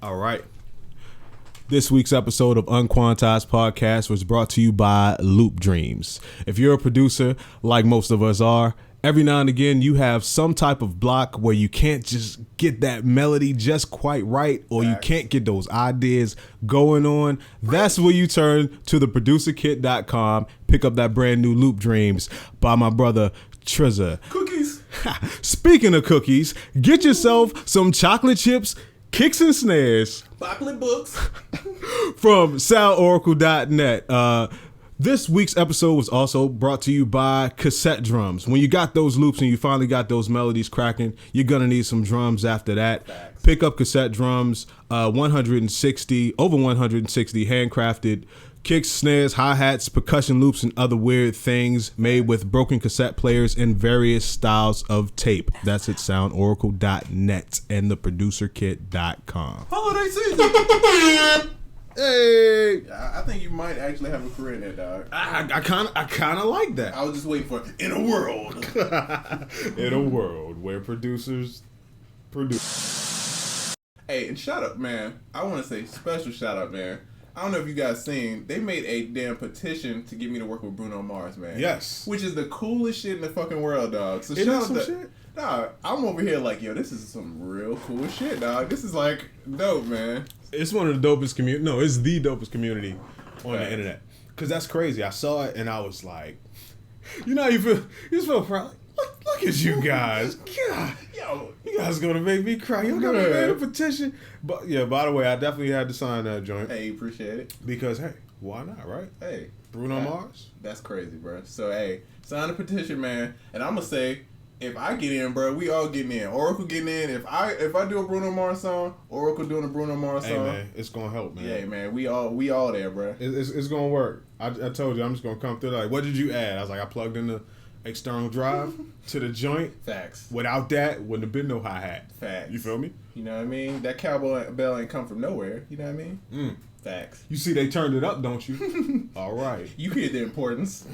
All right. This week's episode of UnQuantized Podcast was brought to you by Loop Dreams. If you're a producer, like most of us are, every now and again you have some type of block where you can't just get that melody just quite right, or you can't get those ideas going on. That's where you turn to theproducerkit.com, pick up that brand new Loop Dreams by my brother Triz. Cookies. Speaking of cookies, get yourself some chocolate chips, kicks and snares. Chocolate books. From SOUNDCLOUD.net. This week's episode was also brought to you by Cassette Drums. When you got those loops and you finally got those melodies cracking, you're going to need some drums after that. Facts. Pick up Cassette Drums, over 160 handcrafted kicks, snares, hi-hats, percussion loops, and other weird things made with broken cassette players and various styles of tape. That's at SoundOracle.net and theproducerkit.com. Holiday season. Hey, I think you might actually have a career in that, dog. I kind of like that. I was just waiting for in a world. In a world where producers produce. Hey, and shout out, man. I want to say special shout out, man. I don't know if you guys seen, they made a damn petition to get me to work with Bruno Mars, man. Yes. Which is the coolest shit in the fucking world, dog. So Isn't shout that some out shit? Dog, I'm over here like, yo, this is some real cool shit, dog. This is like dope, man. It's one of the dopest community. No, it's the dopest community on Right. the internet. Because that's crazy. I saw it and I was like, you know how you just feel proud. Look at you guys. God, Yo, you guys gonna make me cry. You got Man. made a petition. But yeah, by the way, I definitely had to sign that joint. hey, appreciate it. Because hey, why not, right? Hey. Bruno Mars. That's crazy, bro. So, hey, sign the petition, man. And I'm going to say, if I get in, bro, we all getting in. Oracle getting in. If I do a Bruno Mars song, Oracle doing a Bruno Mars song. Hey man, it's gonna help, man. Yeah, man. We all there, bro. It's gonna work. I told you I'm just gonna come through. Like, what did you add? I was like, I plugged in the external drive to the joint. Facts. Without that, wouldn't have been no hi-hat. Facts. You feel me? You know what I mean? That cowboy bell ain't come from nowhere. You know what I mean? Mm. Facts. You see they turned it up, don't you? All right. You hear the importance.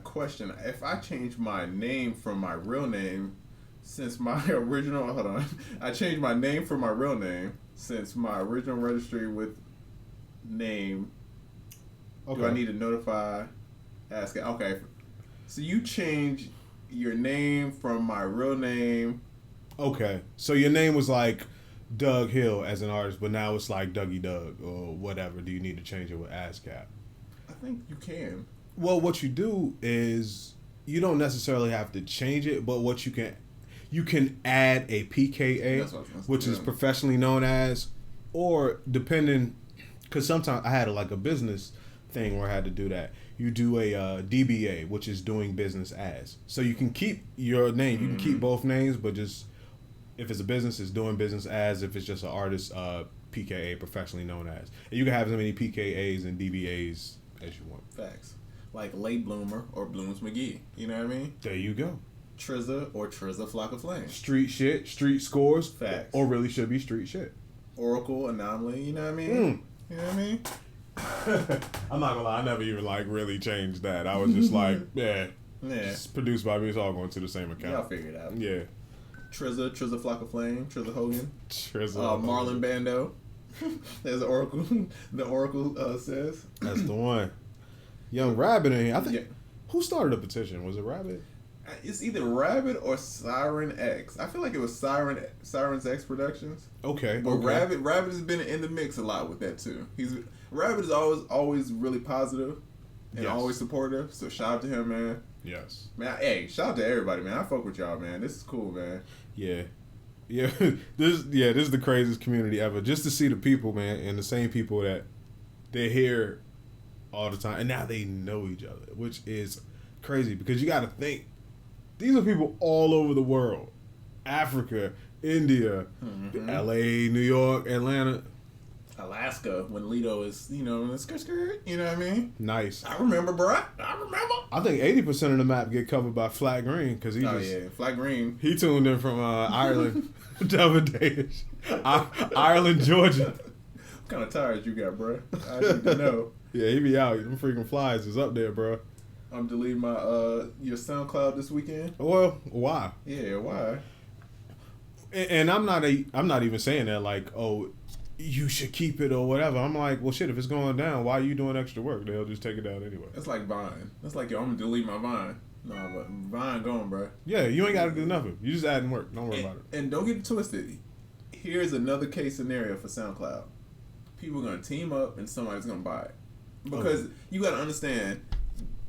Question. If I change my name from my real name, since my original... Hold on. I changed my name from my real name, since my original registry with name... Okay. Do I need to notify? Ask it. Okay. So you change your name from my real name. Okay. So your name was like Doug Hill as an artist, but now it's like Dougie Doug or whatever. Do you need to change it with ASCAP? I think you can. Well, what you do is you don't necessarily have to change it, but what you can add a PKA, That's what I was gonna say. which is professionally known as, or depending, because sometimes I had like a business thing where I had to do that. You do a DBA, which is doing business as. So you can keep your name. You can keep both names, but just if it's a business, it's doing business as. If it's just an artist, PKA, professionally known as. And you can have as many PKAs and DBAs as you want. Facts. Like Late Bloomer or Blooms McGee. You know what I mean? There you go. Trizza or Trizza Flock of Flame. Street shit, street scores. Facts. Or really should be street shit. Oracle, Anomaly. You know what I mean? You know what I mean? I'm not gonna lie, I never even like really changed that. I was just like, yeah, Yeah. it's produced by me. It's all going to the same account. Y'all figure it out. Yeah. Trizza Flock of Flame, Trizza Hogan. Trizzle. Marlon Bando. There's Oracle. The Oracle says. That's the one. Young Rabbit in here. I think. Yeah. Who started the petition? Was it Rabbit? It's either Rabbit or Siren X. I feel like it was Siren's X Productions. Okay. But okay. Rabbit has been in the mix a lot with that too. Rabbit is always really positive and Yes. always supportive. So shout out to him, man. Yes. Man, hey, shout out to everybody, man. I fuck with y'all, man. This is cool, man. Yeah. Yeah. This is the craziest community ever. Just to see the people, man, and the same people that they're here all the time, and now they know each other, which is crazy because you got to think these are people all over the world. Africa, India, LA, New York, Atlanta. Alaska, when Lido is, in the skirt, you know what I mean? Nice. I remember, bro. I remember. I think 80% of the map get covered by Flat Green because Flat Green. he tuned in from Ireland the other day. Ireland, Georgia. What kind of tires you got, bro? I need to know. Yeah, he be out. Them freaking flies is up there, bro. I'm deleting my your SoundCloud this weekend. Well, why? Yeah, why? And I'm not even saying that like, oh, you should keep it or whatever. I'm like, well, shit, if it's going down, why are you doing extra work? They'll just take it down anyway. It's like Vine. It's like, yo, I'm gonna delete my Vine. No, but Vine going, bro. Yeah, you ain't got to do nothing. You just adding work. Don't worry about it. And don't get it twisted. Here's another case scenario for SoundCloud. People are gonna team up and somebody's gonna buy it because you got to understand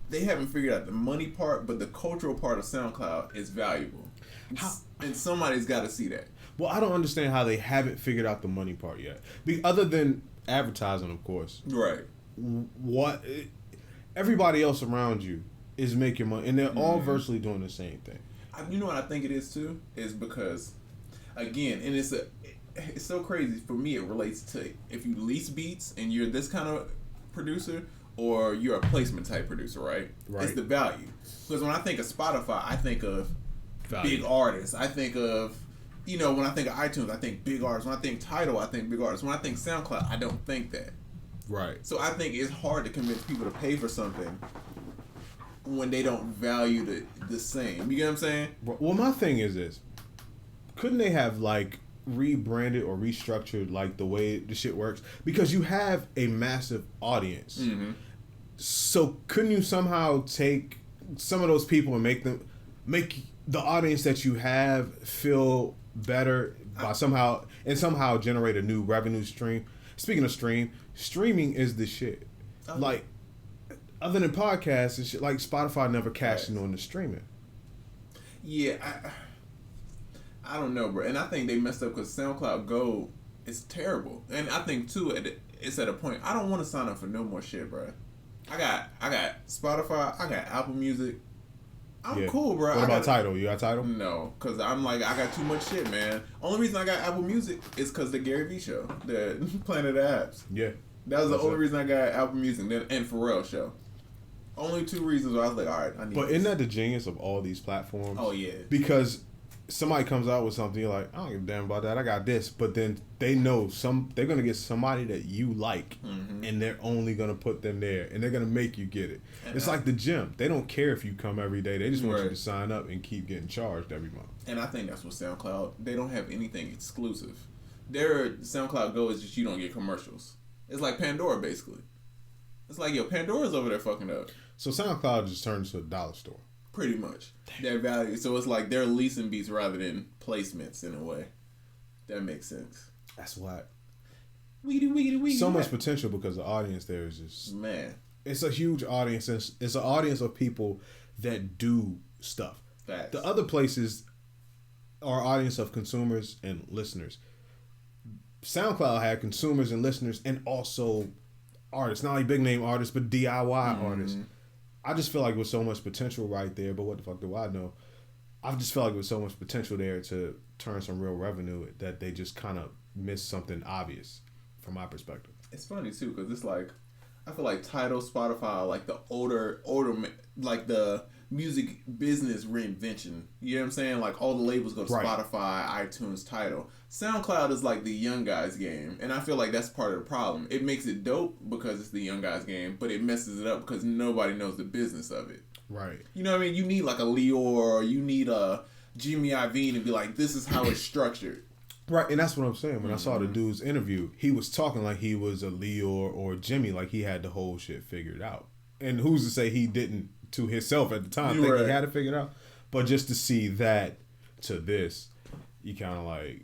they haven't figured out the money part, but the cultural part of SoundCloud is valuable. And somebody's got to see that. Well, I don't understand how they haven't figured out the money part yet. Other than advertising, of course. Right. What everybody else around you is making money, and they're all virtually doing the same thing. You know what I think it is too? Is because, again, and it's so crazy for me. It relates to if you lease beats and you're this kind of producer, or you're a placement type producer, right? Right. It's the value. Because when I think of Spotify, I think of value. Big artists. I think of, when I think of iTunes, I think big artists. When I think Tidal, I think big artists. When I think SoundCloud, I don't think that. Right. So I think it's hard to convince people to pay for something when they don't value the same. You get what I'm saying? Well, my thing is this. Couldn't they have, like, rebranded or restructured, like, the way the shit works? Because you have a massive audience. Mm-hmm. So couldn't you somehow take some of those people and make the audience that you have feel better by somehow generate a new revenue stream? Speaking of streaming is the shit. Okay. Like, other than podcasts and shit, like Spotify never cashed in on the streaming. Yeah, I don't know, bro. And I think they messed up because SoundCloud Go is terrible. And I think too, it's at a point I don't want to sign up for no more shit, bro. I got Spotify. I got Apple Music. I'm cool, bro. What about Tidal? You got Tidal? No, because I'm like, I got too much shit, man. Only reason I got Apple Music is because the Gary Vee show, the Planet of Apps. Yeah. That was the only reason I got Apple Music and Pharrell show. Only two reasons where I was like, all right, I need But isn't that the genius of all these platforms? Oh, yeah. Because somebody comes out with something, you're like, I don't give a damn about that. I got this. But then they know they're going to get somebody that you like, and they're only going to put them there, and they're going to make you get it. And it's like the gym. They don't care if you come every day. They just want you to sign up and keep getting charged every month. And I think that's what SoundCloud, they don't have anything exclusive. Their SoundCloud Go is just you don't get commercials. It's like Pandora, basically. It's like, yo, Pandora's over there fucking up. So SoundCloud just turned into a dollar store. Pretty much. Their value. So it's like they're leasing beats rather than placements in a way. That makes sense. That's what. Weedy. So much potential because the audience there is just... Man. It's a huge audience. It's an audience of people that do stuff. Facts. The other places are audience of consumers and listeners. SoundCloud had consumers and listeners and also artists. Not like big name artists, but DIY artists. I just feel like with so much potential right there, but what the fuck do I know? I just feel like with so much potential there to turn some real revenue that they just kind of missed something obvious from my perspective. It's funny too, because it's like, I feel like Tidal, Spotify, like the older, like the music business reinvention. You know what I'm saying? Like all the labels go to Spotify, iTunes, Tidal. SoundCloud is like the young guys game, and I feel like that's part of the problem. It makes it dope because it's the young guys game, but it messes it up because nobody knows the business of it. Right. You know what I mean? You need like a Leor, or you need a Jimmy Iovine to be like, this is how it's structured. Right, and that's what I'm saying. When I saw the dude's interview, he was talking like he was a Leor or Jimmy, like he had the whole shit figured out. And who's to say he didn't to himself at the time think he had it figured out? But just to see that to this, you kind of like,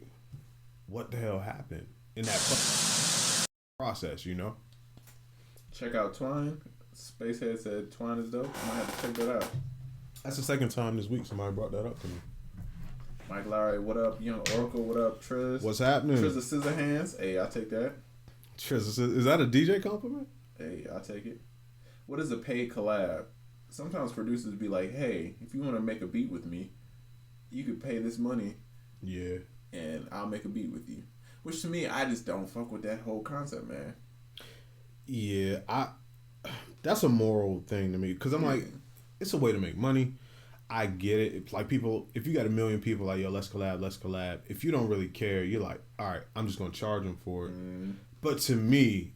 what the hell happened in that process, you know? Check out Twine. Spacehead said Twine is dope. I might have to check that out. That's the second time this week somebody brought that up to me. Mike Lowry, what up? Young Oracle, what up? Triz. What's happening? Triz the Scissor Hands. Hey, I'll take that. Triz, is that a DJ compliment? Hey, I'll take it. What is a paid collab? Sometimes producers be like, hey, if you want to make a beat with me, you could pay this money. Yeah. And I'll make a beat with you. Which to me, I just don't fuck with that whole concept, man. Yeah, that's a moral thing to me. Because I'm like, it's a way to make money. I get it. It's like people, if you got 1 million people like, yo, let's collab. If you don't really care, you're like, all right, I'm just going to charge them for it. But to me,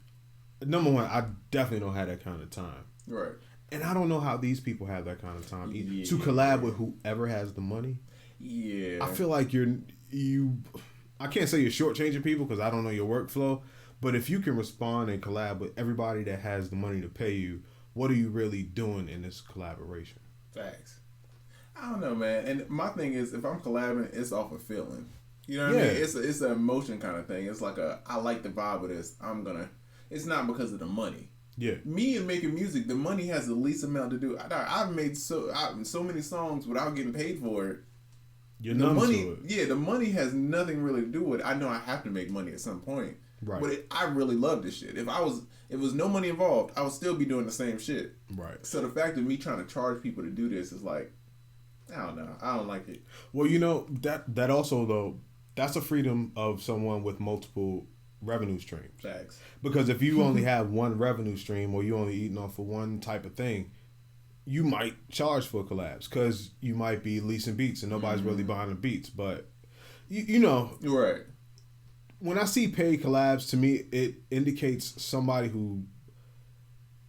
number one, I definitely don't have that kind of time. Right. And I don't know how these people have that kind of time to collab with whoever has the money. Yeah. I feel like you're I can't say you're shortchanging people because I don't know your workflow, but if you can respond and collab with everybody that has the money to pay you, what are you really doing in this collaboration? Facts. I don't know, man. And my thing is, if I'm collabing, it's off a feeling. You know what I mean? It's an emotion kind of thing. It's like I like the vibe of this. It's not because of the money. Yeah. Me and making music, the money has the least amount to do. I've made so many songs without getting paid for it. You're numb to it. Yeah, the money has nothing really to do with it. I know I have to make money at some point. Right. But I really love this shit. If there was no money involved, I would still be doing the same shit. Right. So the fact of me trying to charge people to do this is like, I don't know. I don't like it. Well, you know, that also though, that's a freedom of someone with multiple revenue streams. Facts. Because if you only have one revenue stream or you only eating off of one type of thing, you might charge for collabs because you might be leasing beats and nobody's really buying the beats. But, you know. Right. When I see paid collabs, to me, it indicates somebody who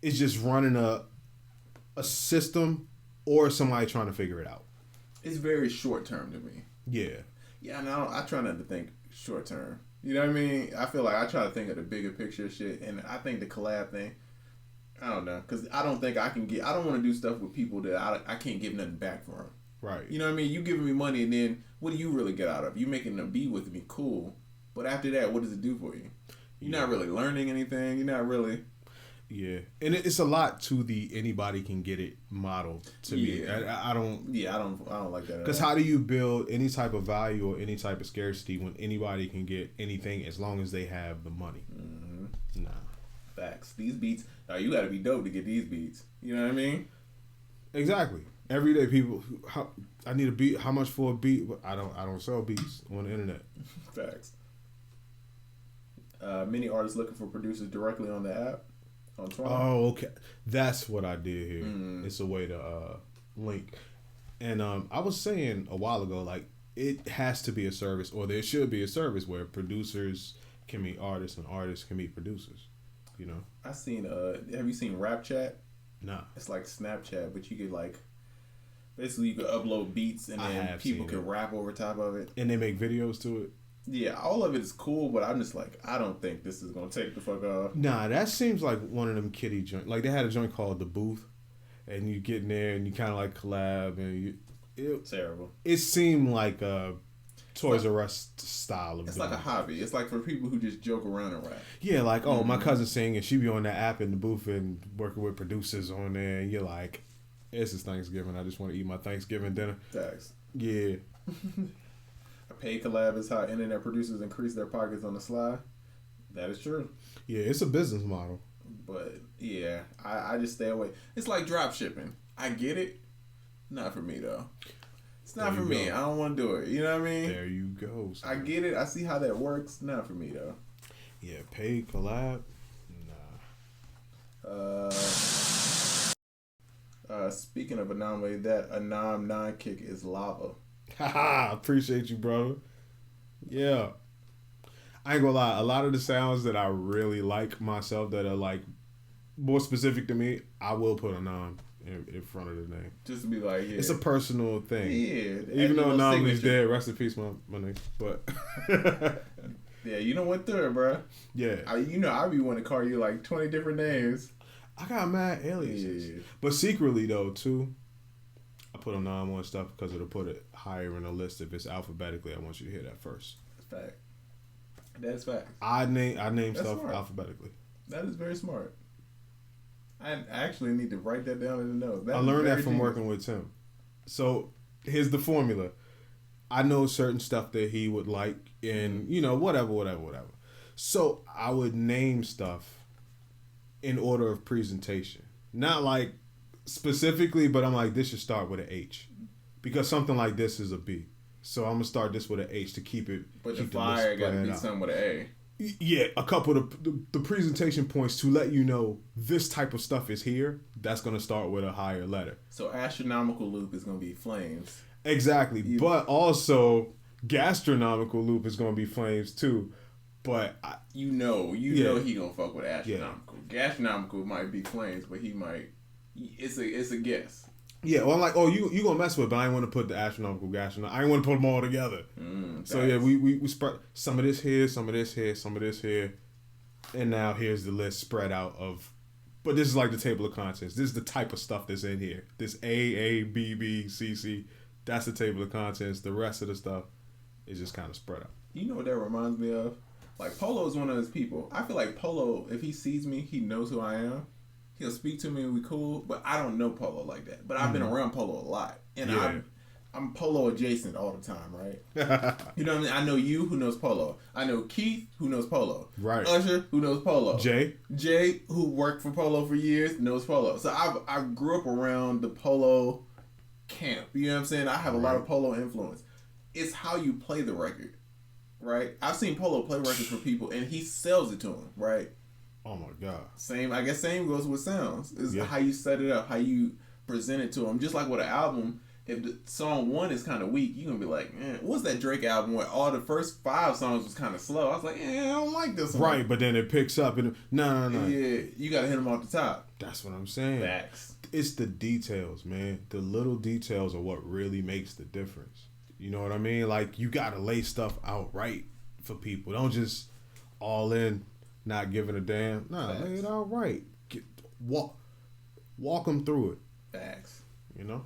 is just running a system or somebody trying to figure it out. It's very short term to me. Yeah. Yeah, and I try not to think short term. You know what I mean? I feel like I try to think of the bigger picture shit, and I think the collab thing, I don't know, because I don't think I don't want to do stuff with people that I can't give nothing back for them. Right. You know what I mean? You giving me money, and then what do you really get out of it? You making a beat with me, cool. But after that, what does it do for you? You're not really learning anything. You're not really... Yeah. And it's a lot to the anybody can get it model to me. I don't... Yeah, I don't like that. Because how do you build any type of value or any type of scarcity when anybody can get anything as long as they have the money? Mm-hmm. Nah. Facts. These beats... you got to be dope to get these beats. You know what I mean? Exactly. Everyday people... I need a beat. How much for a beat? I don't sell beats on the internet. Facts. Many artists looking for producers directly on the app. On Twitter. Oh, okay. That's what I did here. It's a way to link. And I was saying a while ago, like, it has to be a service, or there should be a service where producers can meet artists and artists can meet producers. You know? I seen, have you seen Rap Chat? Nah. It's like Snapchat, but you could, like, basically you could upload beats and then people can rap over top of it. And they make videos to it? Yeah, all of it is cool, but I'm just like, I don't think this is going to take the fuck off. Nah, that seems like one of them kiddie joints. Like, they had a joint called The Booth, and you get in there and you kind of like collab, and terrible. It seemed like a Toys R Us style of It's like a hobby. It's like for people who just joke around and rap. Yeah, like, oh, my cousin sing, and she be on that app in the booth and working with producers on there, and you're like, this is Thanksgiving. I just want to eat my Thanksgiving dinner. Thanks. Yeah. A paid collab is how internet producers increase their pockets on the sly. That is true. Yeah, it's a business model. But, yeah, I just stay away. It's like drop shipping. I get it. Not for me, though. It's not for me. I don't want to do it. You know what I mean? There you go. I get it. I see how that works. Not for me, though. Yeah, paid collab? Nah. Speaking of anomaly, that Anam 9 kick is lava. Haha, appreciate you, bro. Yeah. I ain't gonna lie, a lot of the sounds that I really like myself that are like more specific to me, I will put Anam in front of the name. Just to be like, yeah. It's a personal thing. Yeah. Even though Anam is dead, rest in peace, my nigga. But yeah, you don't went through it, bro. Yeah. I be wanting to call you like 20 different names. I got mad aliases. Yeah. But secretly though, too, I put Anam on stuff because it'll put it higher in the list. If it's alphabetically, I want you to hear that first. That's fact. That's fact. I name stuff alphabetically. That is very smart. I actually need to write that down in the notes. I learned that from working with Tim. So here's the formula. I know certain stuff that he would like, and whatever. So I would name stuff in order of presentation, not like specifically, but I'm like, this should start with an H because something like this is a B. So I'm gonna start this with an H to keep it. But the flyer gotta be something with an A. Yeah, a couple of the presentation points to let you know this type of stuff is here. That's gonna start with a higher letter. So astronomical loop is gonna be flames. Exactly, but also gastronomical loop is gonna be flames too. But you know he gonna fuck with astronomical. Yeah. Gastronomical might be flames, but he might. It's a guess. Yeah, well, I'm like, oh, you gonna mess with it, but I ain't want to put the astronomical gas. I ain't want to put them all together. So yeah, we spread some of this here, some of this here, some of this here, and now here's the list spread out of. But this is like the table of contents. This is the type of stuff that's in here. This A, B, B, C, C. That's the table of contents. The rest of the stuff is just kind of spread out. You know what that reminds me of? Like, Polow is one of those people. I feel like Polow, if he sees me, he knows who I am. He'll speak to me and we cool, but I don't know Polow like that. But I've been around Polow a lot. And I'm Polow adjacent all the time, right? You know what I mean? I know you, who knows Polow. I know Keith, who knows Polow. Right. Usher, who knows Polow. Jay, who worked for Polow for years, knows Polow. So I grew up around the Polow camp. You know what I'm saying? I have a lot of Polow influence. It's how you play the record, right? I've seen Polow play records for people, and he sells it to them, right? Oh my God. Same goes with sounds. It's how you set it up, how you present it to them. Just like with an album, if the song 1 is kind of weak, you're going to be like, man, what's that Drake album where all the first 5 songs was kind of slow? I was like, I don't like this one. Right, but then it picks up and no. Yeah, you got to hit them off the top. That's what I'm saying. Facts. It's the details, man. The little details are what really makes the difference. You know what I mean? Like, you got to lay stuff out right for people. Don't just all in, not giving a damn. Nah, lay it out right. Walk them through it. Facts. You know?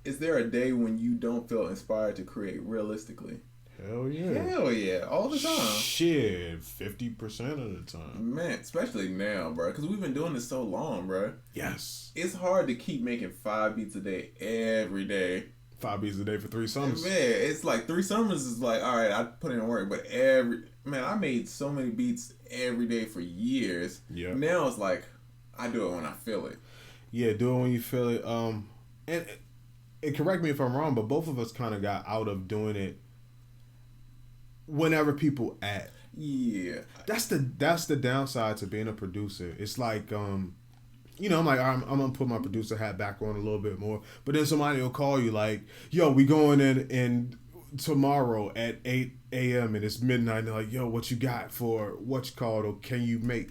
Is there a day when you don't feel inspired to create realistically? Hell yeah. Hell yeah. All the time. Shit, 50% of the time. Man, especially now, bro. Because we've been doing this so long, bro. Yes. It's hard to keep making 5 beats a day every day. 5 beats a day for 3 summers. Man, it's like 3 summers is like, all right, I put in work. But I made so many beats every day for years. Yeah. Now it's like, I do it when I feel it. Yeah, do it when you feel it. And correct me if I'm wrong, but both of us kind of got out of doing it whenever people ask. Yeah. That's the downside to being a producer. It's like, you know, I'm like, I'm going to put my producer hat back on a little bit more. But then somebody will call you like, yo, we going in tomorrow at 8 a.m. and it's midnight. And they're like, yo, what you got for what you called or can you make?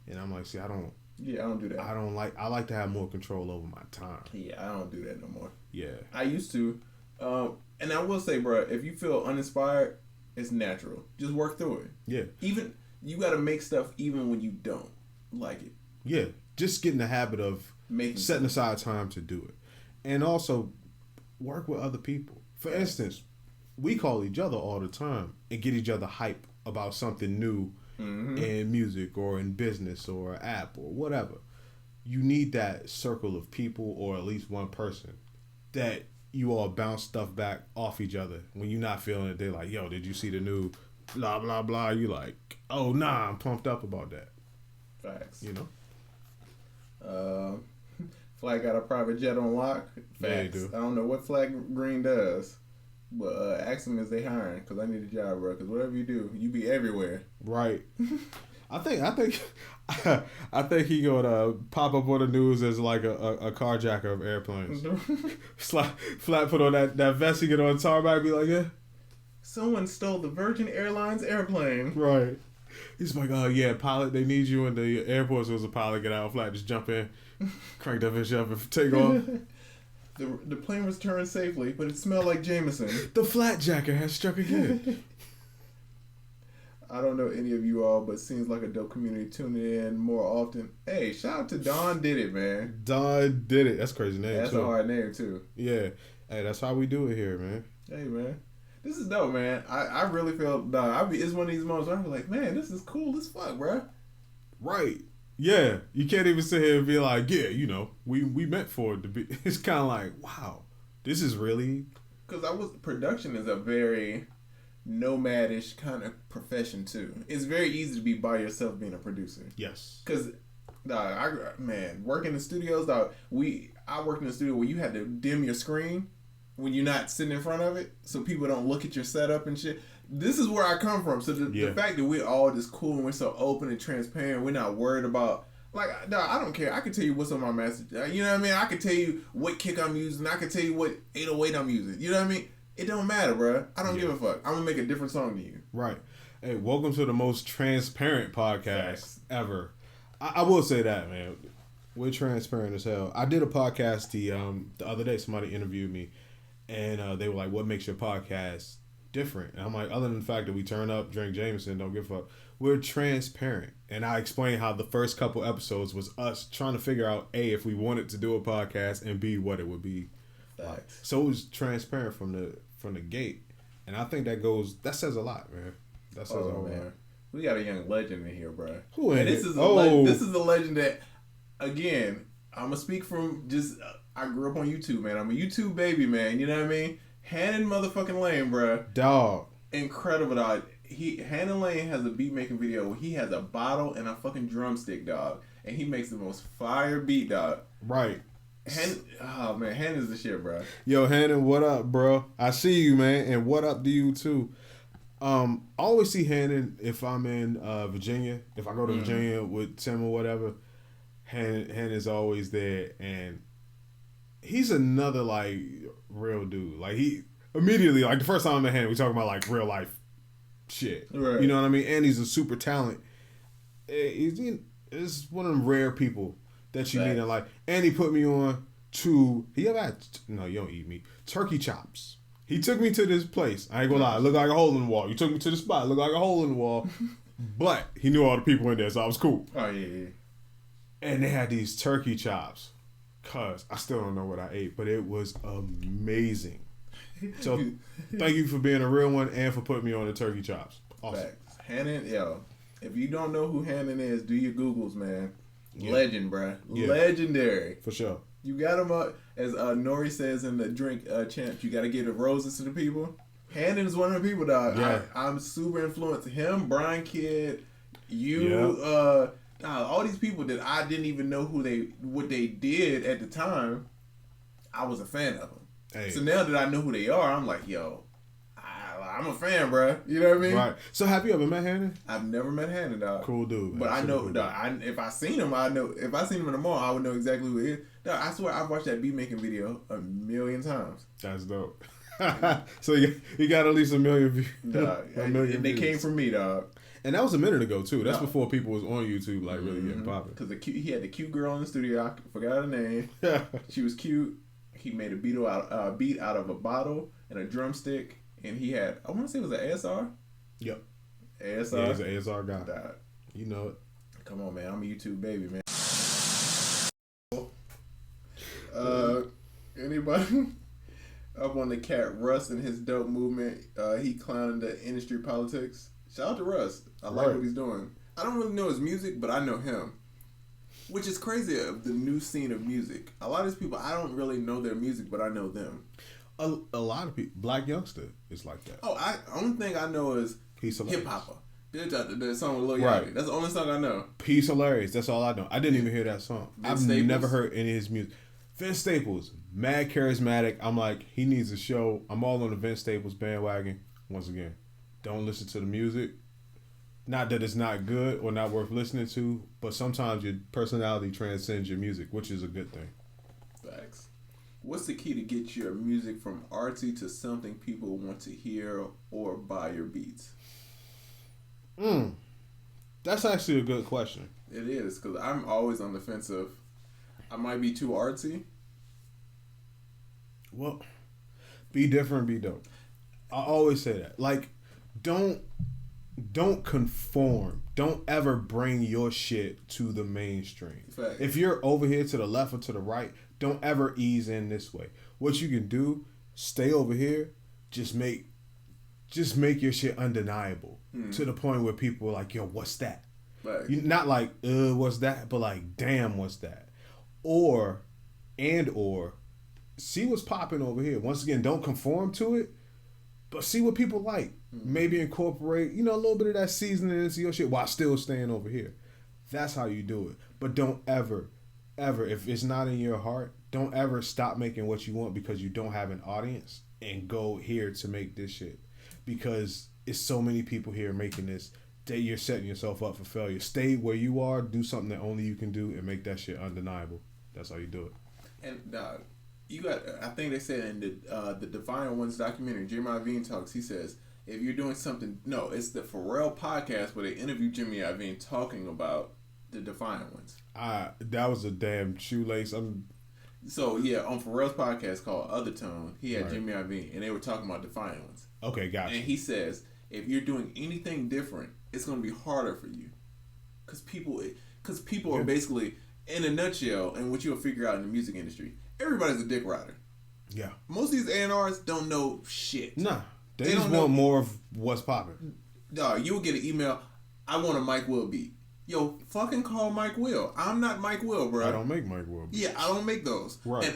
And I'm like, see, I don't do that. I like to have more control over my time. Yeah, I don't do that no more. Yeah. I used to. And I will say, bro, if you feel uninspired, it's natural. Just work through it. Yeah. Even you got to make stuff even when you don't like it. Yeah. Just get in the habit of setting aside time to do it. And also work with other people. For instance, we call each other all the time and get each other hype about something new in music or in business or an app or whatever. You need that circle of people or at least one person that you all bounce stuff back off each other. When you're not feeling it, they're like, yo, did you see the new blah, blah, blah? You like, oh, nah, I'm pumped up about that. Facts. You know? Flag got a private jet on lock. Facts. Yeah, you do. I don't know what Flag Green does, but ask them is they hiring, because I need a job, bro. Because whatever you do, you be everywhere. Right. I think he gonna pop up on the news as like a carjacker of airplanes. Flat put on that vest, he get on tarmac, be like, yeah, someone stole the Virgin Airlines airplane. Right. He's like, oh yeah, pilot, they need you in the airport. So as a pilot, get out, Flat, just jump in, crank that bitch up, and take off. The plane returned safely, but it smelled like Jameson. The flat jacker has struck again. I don't know any of you all, but seems like a dope community tuning in more often. Hey, shout out to Don Did It, man. Don Did It. That's a crazy name, that's too. That's a hard name, too. Yeah. Hey, that's how we do it here, man. Hey, man. This is dope, man. I really feel, it's one of these moments where I'm like, man, this is cool as fuck, bro. Right. Yeah. You can't even sit here and be like, yeah, you know, we meant for it to be. It's kind of like, wow, this is really. Because production is a very nomadish kind of profession too. It's very easy to be by yourself being a producer. Yes. Because, working in studios, I worked in a studio where you had to dim your screen when you're not sitting in front of it, so people don't look at your setup and shit. This is where I come from. So the fact that we're all just cool and we're so open and transparent, we're not worried about. Like, I don't care. I can tell you what's on my master. You know what I mean? I can tell you what kick I'm using. I can tell you what 808 I'm using. You know what I mean? It don't matter, bro. I don't give a fuck. I'm gonna make a different song than you. Right. Hey, welcome to the most transparent podcast ever. I will say that, man. We're transparent as hell. I did a podcast the other day. Somebody interviewed me, and they were like, "What makes your podcast different?" And I'm like, "Other than the fact that we turn up, drink Jameson, don't give a fuck, we're transparent." And I explained how the first couple episodes was us trying to figure out A, if we wanted to do a podcast, and B, what it would be like. So it was transparent from the gate, and I think that says a lot, man. That says a whole lot. We got a young legend in here, bro. Who in this it? is this is a legend that, again, I'm gonna speak from just. I grew up on YouTube, man. I'm a YouTube baby, man. You know what I mean? Hannon motherfucking Lane, bro. Dog. Incredible, dog. Hannon Lane has a beat making video where he has a bottle and a fucking drumstick, dog, and he makes the most fire beat, dog. Right. Oh man, Hannon's the shit, bro. Yo, Hannon, what up, bro? I see you, man, and what up to you too. I always see Hannon if I'm in Virginia. If I go to Virginia with Tim or whatever, Hannon's always there, and he's another like real dude. Like he immediately, like the first time I met Hannon, we talking about like real life shit. Right. You know what I mean? And he's a super talent. He's one of them rare people that you meet in life. And he put me on to you don't eat meat. Turkey chops. He took me to this place. I ain't gonna lie, it looked like a hole in the wall. You took me to the spot, it looked like a hole in the wall. But he knew all the people in there, so I was cool. Oh yeah. And they had these turkey chops. Cause I still don't know what I ate, but it was amazing. So thank you for being a real one and for putting me on the turkey chops. Awesome. Facts. Hannon, if you don't know who Hannon is, do your Googles, man. Yeah. Legend, bruh. Yeah. Legendary. For sure. You got him up, as Nori says in the drink champ, you got to give the roses to the people. Hannon is one of the people, dog. Yeah. I'm super influenced. Him, Brian Kidd, you, all these people that I didn't even know what they did at the time, I was a fan of them. Hey. So now that I know who they are, I'm like, yo, I'm a fan, bro. You know what I mean? Right. So have you ever met Hannon? I've never met Hannon, dog. Cool dude. But I know, dog, if I seen him, I know. If I seen him in the mall, I would know exactly who he is. Dog, I swear I've watched that beat making video a million times. That's dope. So you got at least a million views. Dog, and they came from me, dog. And that was a minute ago too. That's before people was on YouTube like really getting popping. Because he had the cute girl in the studio. I forgot her name. She was cute. He made a beat out of a bottle and a drumstick, and he had, I want to say it was an ASR. Yep. ASR. Yeah, he's an ASR guy. Dog. You know it. Come on, man. I'm a YouTube baby, man. Anybody up on the cat Russ and his dope movement? He clowning the industry politics. Shout out to Russ. I like what he's doing. I don't really know his music, but I know him. Which is crazy of the new scene of music. A lot of these people, I don't really know their music, but I know them. A lot of people, Black Youngster is like that. Oh, only thing I know is Hip Hopper. The song with Lil Yachty. Right. That's the only song I know. Peace Hilarious. That's all I know. I didn't even hear that song. I've never heard any of his music. Vince Staples, mad charismatic. I'm like, he needs a show. I'm all on the Vince Staples bandwagon. Once again, don't listen to the music. Not that it's not good or not worth listening to, but sometimes your personality transcends your music, which is a good thing. Facts. What's the key to get your music from artsy to something people want to hear or buy your beats? That's actually a good question. It is, because I'm always on the fence of, I might be too artsy. Well, be different, be dope. I always say that. Like, don't conform. Don't ever bring your shit to the mainstream. Fact. If you're over here to the left or to the right, don't ever ease in this way. What you can do, stay over here, just make your shit undeniable to the point where people are like, yo, what's that? Right. You not like, what's that? But like, damn, what's that? Or see what's popping over here. Once again, don't conform to it, but see what people like. Maybe incorporate, a little bit of that seasoning into your shit while still staying over here. That's how you do it. But don't ever, if it's not in your heart, don't ever stop making what you want because you don't have an audience and go here to make this shit. Because it's so many people here making this that you're setting yourself up for failure. Stay where you are, do something that only you can do, and make that shit undeniable. That's how you do it. And you got, I think they said in the Defiant Ones documentary, Jimmy Iovine talks, he says, if you're doing something, no, it's the Pharrell podcast where they interview Jimmy Iovine talking about the Defiant Ones. That was a damn shoelace. So yeah, on Pharrell's podcast called Other Tone, he had Jimmy Iovine, and they were talking about Defiant Ones. Okay, gotcha. And he says, if you're doing anything different, it's going to be harder for you, because people are basically, in a nutshell, and what you'll figure out in the music industry, everybody's a dick rider. Yeah. Most of these A&Rs don't know shit. Nah, they just want more of what's popping. Dog, you will get an email, I want a Mike Will beat. Yo, fucking call Mike Will. I'm not Mike Will, bro. I don't make Mike Will beats. Yeah, I don't make those. Right. And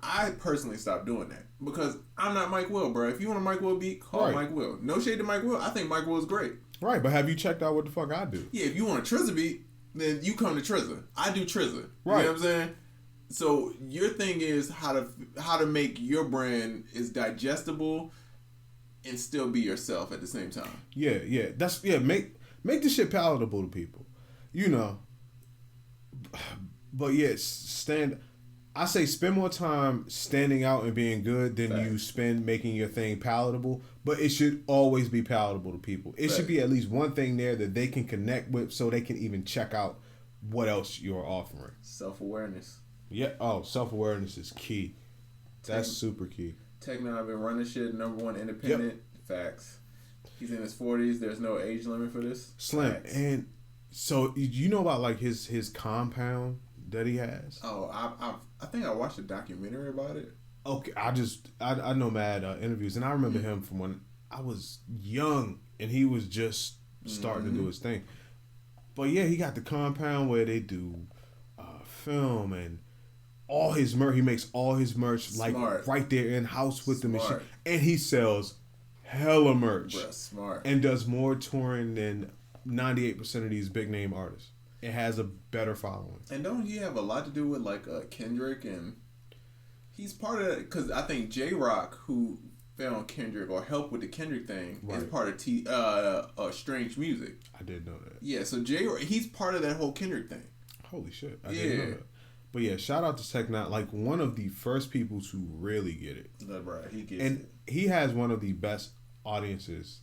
I personally stopped doing that, because I'm not Mike Will, bro. If you want a Mike Will beat, call Mike Will. No shade to Mike Will. I think Mike Will is great. Right, but have you checked out what the fuck I do? Yeah, if you want a Triz beat, then you come to Triz. I do Triz. Right. You know what I'm saying? So your thing is how to make your brand is digestible and still be yourself at the same time. Yeah. Make the shit palatable to people, you know. But yeah, I say spend more time standing out and being good than you spend making your thing palatable. But it should always be palatable to people. It should be at least one thing there that they can connect with, so they can even check out what else you're offering. Self-awareness. Yeah. Oh, self-awareness is key. That's super key. Techno, I've been running shit. #1 independent. Facts. He's in his 40s. There's no age limit for this. Slim. Facts. And so you know about like his compound that he has? Oh, I think I watched a documentary about it. Okay, I know mad interviews, and I remember him from when I was young, and he was just starting to do his thing. But yeah, he got the compound where they do film and all his merch. He makes all his merch like right there in house with the machine, and he sells hella merch. Bruh, smart. And does more touring than 98% of these big name artists. It has a better following. And don't he have a lot to do with like Kendrick, and he's part of that, because I think J-Rock, who found Kendrick or helped with the Kendrick thing, is part of Strange Music. I did know that. Yeah, so he's part of that whole Kendrick thing. Holy shit, I didn't know that. But yeah, shout out to Tech Nine, like one of the first people to really get it. That's right, he gets and it. He has one of the best audiences,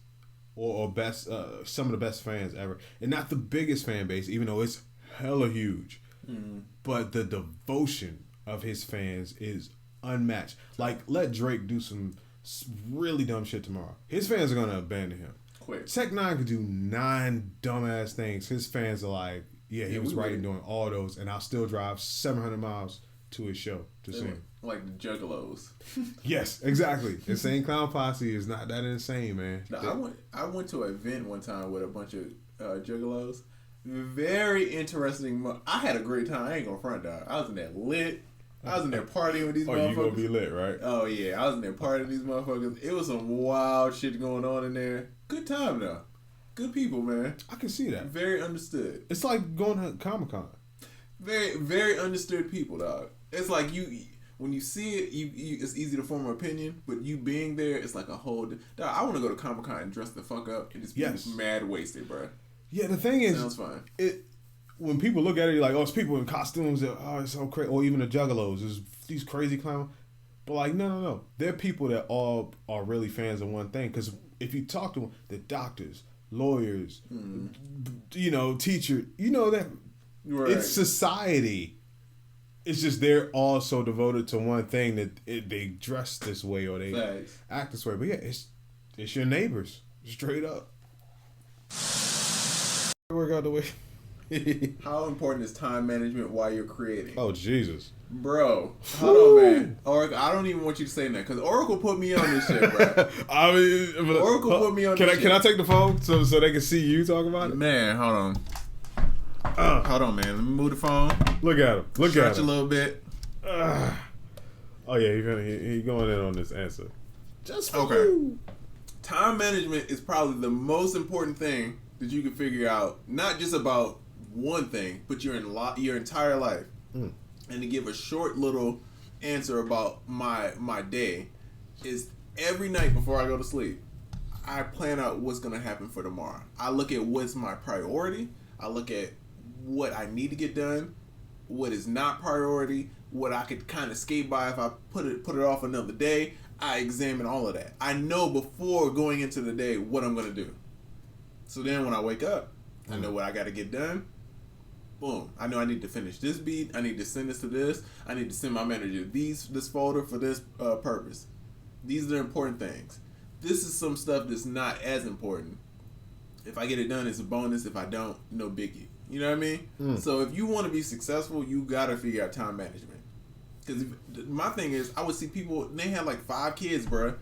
or best some of the best fans ever, and not the biggest fan base, even though it's hella huge. But the devotion of his fans is unmatched. Like, let Drake do some really dumb shit tomorrow, his fans are gonna abandon him quick. Tech Nine could do 9 dumbass things, his fans are like, yeah, he was right in doing all those, and I'll still drive 700 miles to his show to see him. Like the Juggalos. Yes, exactly. Insane Clown Posse is not that insane, man. No, I went to an event one time with a bunch of Juggalos. Very interesting. I had a great time. I ain't gonna front, dog. I was in there lit. I was in there partying with these motherfuckers. Oh, you gonna be lit, right? Oh, yeah. I was in there partying with these motherfuckers. It was some wild shit going on in there. Good time, though. Good people, man. I can see that. Very understood. It's like going to Comic-Con. Very, very understood people, dog. It's like when you see it, it's easy to form an opinion, but you being there, it's like a whole... Dog, I want to go to Comic-Con and dress the fuck up and just be mad wasted, bro. Yeah, the thing is... Sounds fine. When people look at it, you're like, oh, it's people in costumes. Oh, it's so crazy. Or even the Juggalos. It's these crazy clowns. But like, no. They're people that all are really fans of one thing. Because if you talk to them, they're doctors, lawyers, teachers. You know that it's society. It's just they're all so devoted to one thing that they dress this way or they act this way. But yeah, it's your neighbors, straight up. Work out the way. How important is time management while you're creating? Oh, Jesus. Bro, hold on, man. Oracle, I don't even want you to say that, because Oracle put me on this shit, bro. I mean, Oracle put me on this shit. Can I take the phone so they can see you talk about it? Man, hold on. Hold on, man. Let me move the phone. Look at him. Stretch a little bit. Oh, yeah, he going in on this answer. Just for you. Time management is probably the most important thing that you can figure out, not just about one thing, but your entire life. And to give a short little answer about my day is every night before I go to sleep, I plan out what's going to happen for tomorrow. I look at what's my priority. I look at what I need to get done, what is not priority, what I could kind of skate by if I put it off another day. I examine all of that. I know before going into the day what I'm going to do. So then when I wake up, I know what I got to get done. Boom. I know I need to finish this beat. I need to send this to this. I need to send my manager this folder for this purpose. These are the important things. This is some stuff that's not as important. If I get it done, it's a bonus. If I don't, no biggie. You know what I mean? So if you want to be successful, you got to figure out time management. Because my thing is, I would see people, they had like 5 kids, bruh.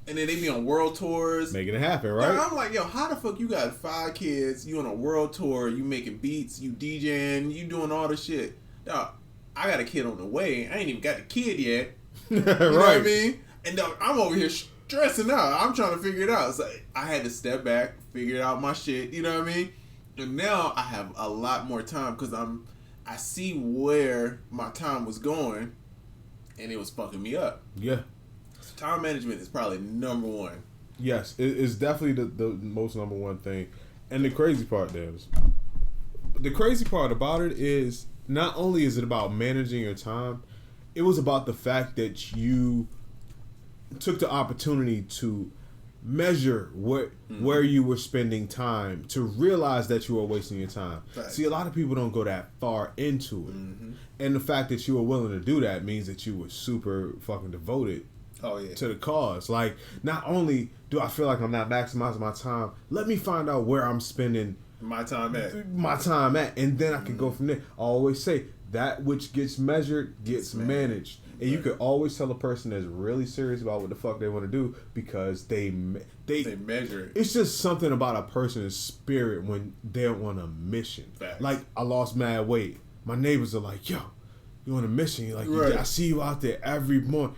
And then they be on world tours. Making it happen, right? I'm like, yo, how the fuck you got 5 kids, you on a world tour, you making beats, you DJing, you doing all this shit. Dog, I got a kid on the way. I ain't even got the kid yet. You know what I mean? And dog, I'm over here stressing out. I'm trying to figure it out. So I had to step back, figure out my shit. You know what I mean? And now I have a lot more time because I see where my time was going, and it was fucking me up. Yeah. Time management is probably number one. Yes, it's definitely the most number one thing. And the crazy part about it is not only is it about managing your time, it was about the fact that you took the opportunity to measure where you were spending time, to realize that you were wasting your time. Right. See, a lot of people don't go that far into it. And the fact that you were willing to do that means that you were super fucking devoted to the cause. Like, not only do I feel like I'm not maximizing my time, let me find out where I'm spending my time at, and then I can go from there. I always say that which gets measured gets managed. And you could always tell a person that's really serious about what the fuck they want to do because they measure it. It's just something about a person's spirit when they're on a mission. Facts. Like, I lost mad weight. My neighbors are like, yo, you on a mission? You're like, I see you out there every morning.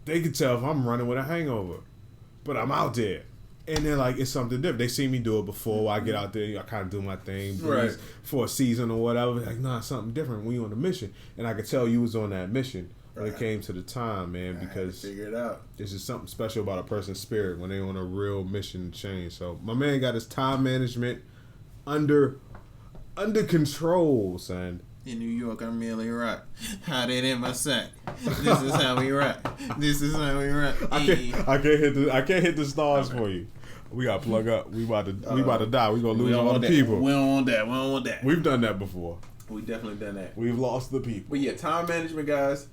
They can tell if I'm running with a hangover, but I'm out there. And they're like, it's something different. They see me do it before. I get out there, I kind of do my thing for a season or whatever. Like, nah, it's something different when you on a mission. And I could tell you was on that mission when it came to the time, man, because figure it out. There's just something special about a person's spirit when they're on a real mission to change. So my man got his time management under control, son. In New York, I'm merely rock. Hot it in my sack. This is how we rock. This is how we rock. I can't hit the stars for you. We gotta plug up. We about to die. We gonna lose all the people. We don't want that. We've done that before. We definitely done that. We've lost the people. But yeah, time management, guys.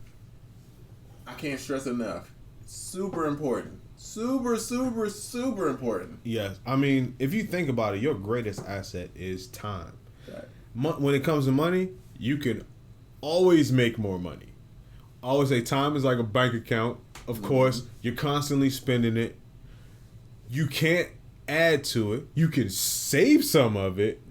I can't stress enough. Super important. Super, super, super important. Yes, I mean, if you think about it, your greatest asset is time. Right. When it comes to money, you can always make more money. I always say time is like a bank account. Of course, you're constantly spending it. You can't add to it. You can save some of it.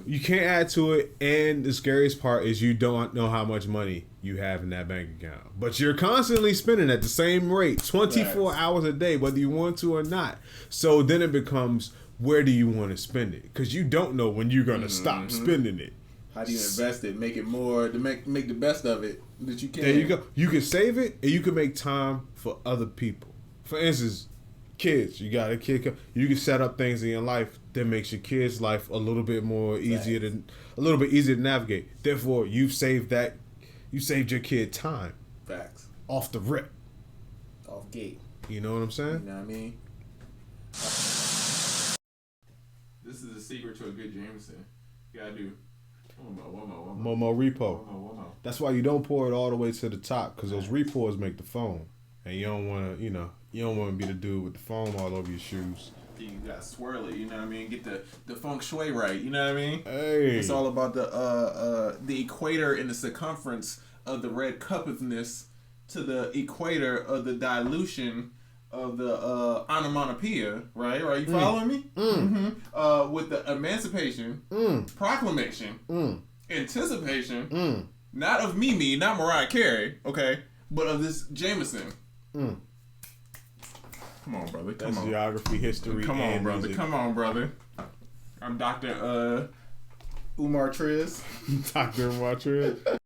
You can't add to it. And the scariest part is you don't know how much money you have in that bank account. But you're constantly spending at the same rate, 24 hours a day, whether you want to or not. So then it becomes, where do you want to spend it? Because you don't know when you're going to stop spending it. How do you invest it? Make it more, to make the best of it that you can. There you go. You can save it, and you can make time for other people. For instance, kids. You got a kid. You can set up things in your life that makes your kid's life a little bit easier to navigate. Therefore, you've saved that. You saved your kid time. Facts. Off the rip. Off gate. You know what I'm saying? You know what I mean? This is the secret to a good Jameson. You gotta do one more repo. That's why you don't pour it all the way to the top, because those repours make the foam, and you don't want to, be the dude with the foam all over your shoes. You gotta swirl it, you know what I mean? Get the feng shui right, you know what I mean? Hey, it's all about the equator and the circumference of the red cup-ness to the equator of the dilution of the onomatopoeia, right? You following me? With the emancipation, proclamation, anticipation, not of Mimi, not Mariah Carey, okay, but of this Jameson. Come on, brother. Come on. Geography, history. Come on, brother. Music. Come on, brother. I'm Dr. Umar Triz. Dr. Umar Triz.